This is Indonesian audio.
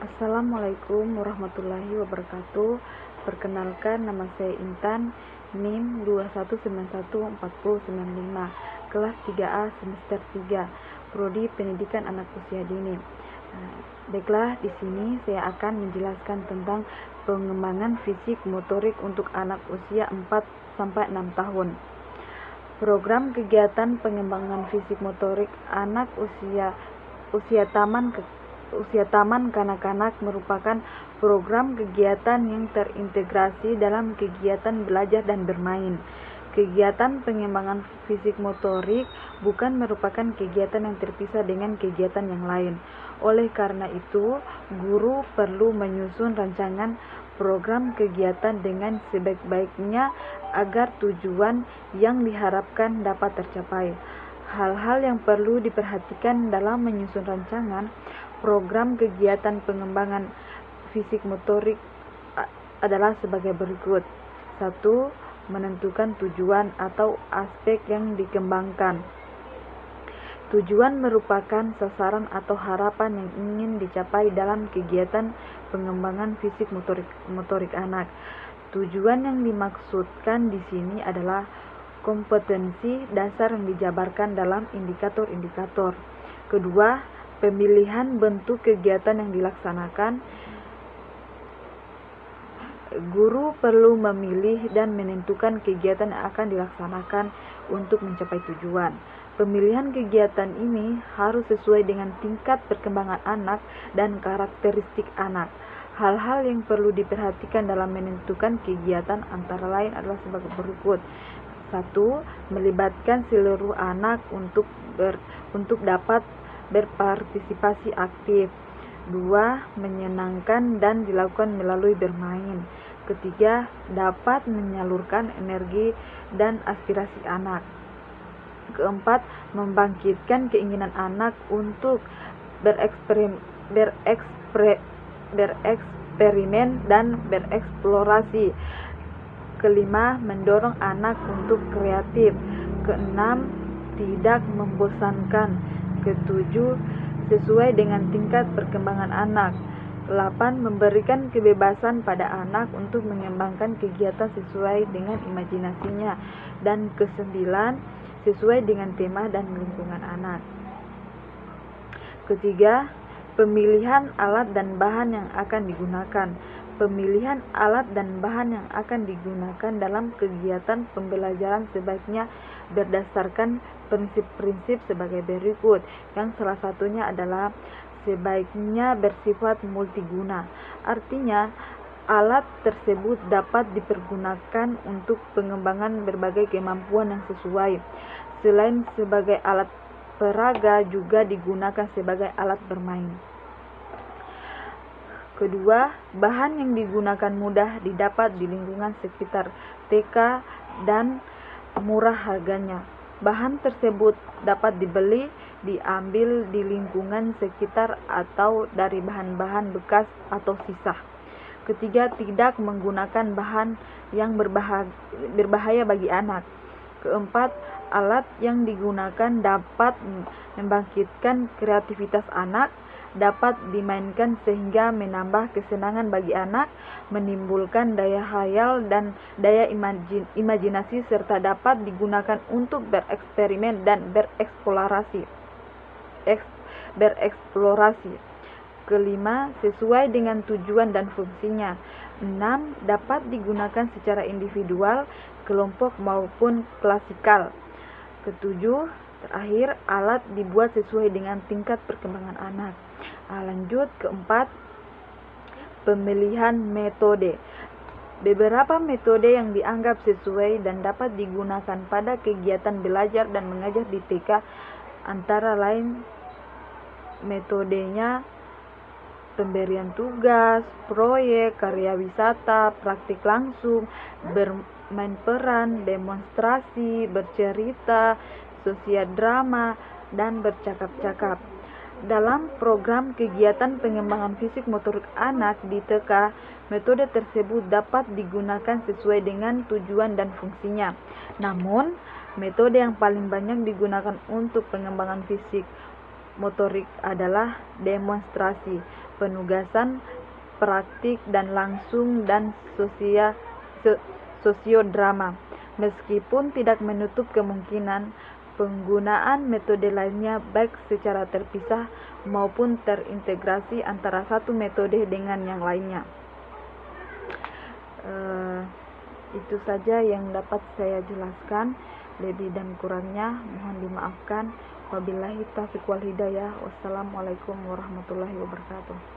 Assalamualaikum warahmatullahi wabarakatuh. Perkenalkan, nama saya Intan, NIM 21914095, kelas 3A semester 3, Prodi Pendidikan Anak Usia Dini. Baiklah, di sini saya akan menjelaskan tentang pengembangan fisik motorik untuk anak usia 4-6 tahun. Program kegiatan pengembangan fisik motorik anak usia taman kanak-kanak merupakan program kegiatan yang terintegrasi dalam kegiatan belajar dan bermain. Kegiatan pengembangan fisik motorik bukan merupakan kegiatan yang terpisah dengan kegiatan yang lain. Oleh karena itu, guru perlu menyusun rancangan program kegiatan dengan sebaik-baiknya agar tujuan yang diharapkan dapat tercapai. Hal-hal yang perlu diperhatikan dalam menyusun rancangan program kegiatan pengembangan fisik motorik adalah sebagai berikut. 1. Menentukan tujuan atau aspek yang dikembangkan. Tujuan merupakan sasaran atau harapan yang ingin dicapai dalam kegiatan pengembangan fisik motorik anak. Tujuan yang dimaksudkan di sini adalah kompetensi dasar yang dijabarkan dalam indikator-indikator. Kedua, pemilihan bentuk kegiatan yang dilaksanakan. Guru perlu memilih dan menentukan kegiatan yang akan dilaksanakan untuk mencapai tujuan. Pemilihan kegiatan ini harus sesuai dengan tingkat perkembangan anak dan karakteristik anak. Hal-hal yang perlu diperhatikan dalam menentukan kegiatan antara lain adalah sebagai berikut. 1. Melibatkan seluruh anak untuk dapat berpartisipasi aktif. 2. Menyenangkan dan dilakukan melalui bermain. Ketiga, dapat menyalurkan energi dan aspirasi anak. Keempat, membangkitkan keinginan anak untuk bereksperimen dan bereksplorasi. Kelima, mendorong anak untuk kreatif. Keenam, tidak membosankan. Ketujuh, sesuai dengan tingkat perkembangan anak. 8. Memberikan kebebasan pada anak untuk mengembangkan kegiatan sesuai dengan imajinasinya. Dan ke-9, sesuai dengan tema dan lingkungan anak. Ketiga, pemilihan alat dan bahan yang akan digunakan. Pemilihan alat dan bahan yang akan digunakan dalam kegiatan pembelajaran sebaiknya berdasarkan prinsip-prinsip sebagai berikut, yang salah satunya adalah sebaiknya bersifat multiguna. Artinya, alat tersebut dapat dipergunakan untuk pengembangan berbagai kemampuan yang sesuai. Selain sebagai alat peraga, juga digunakan sebagai alat bermain. Kedua, bahan yang digunakan mudah didapat di lingkungan sekitar TK dan murah harganya. Bahan tersebut dapat dibeli, diambil di lingkungan sekitar atau dari bahan-bahan bekas atau sisa. Ketiga, tidak menggunakan bahan yang berbahaya bagi anak. Keempat, alat yang digunakan dapat membangkitkan kreativitas anak, dapat dimainkan sehingga menambah kesenangan bagi anak, menimbulkan daya khayal dan daya imajinasi, serta dapat digunakan untuk bereksperimen dan bereksplorasi. Kelima, sesuai dengan tujuan dan fungsinya. 6. Dapat digunakan secara individual, kelompok maupun klasikal. Ketujuh, terakhir, alat dibuat sesuai dengan tingkat perkembangan anak. Lanjut, keempat, pemilihan metode. Beberapa metode yang dianggap sesuai dan dapat digunakan pada kegiatan belajar dan mengajar di TK antara lain metodenya pemberian tugas, proyek, karya wisata, praktik langsung, bermain peran, demonstrasi, bercerita, sosiodrama, dan bercakap-cakap. Dalam program kegiatan pengembangan fisik motorik anak di TK, metode tersebut dapat digunakan sesuai dengan tujuan dan fungsinya. Namun, metode yang paling banyak digunakan untuk pengembangan fisik motorik adalah demonstrasi. penugasan praktik dan langsung, dan sosiodrama. Meskipun tidak menutup kemungkinan penggunaan metode lainnya baik secara terpisah maupun terintegrasi antara satu metode dengan yang lainnya. Itu saja yang dapat saya jelaskan. Lebih dan kurangnya mohon dimaafkan. Wabillahi taufiq wal hidayah. Wassalamualaikum warahmatullahi wabarakatuh.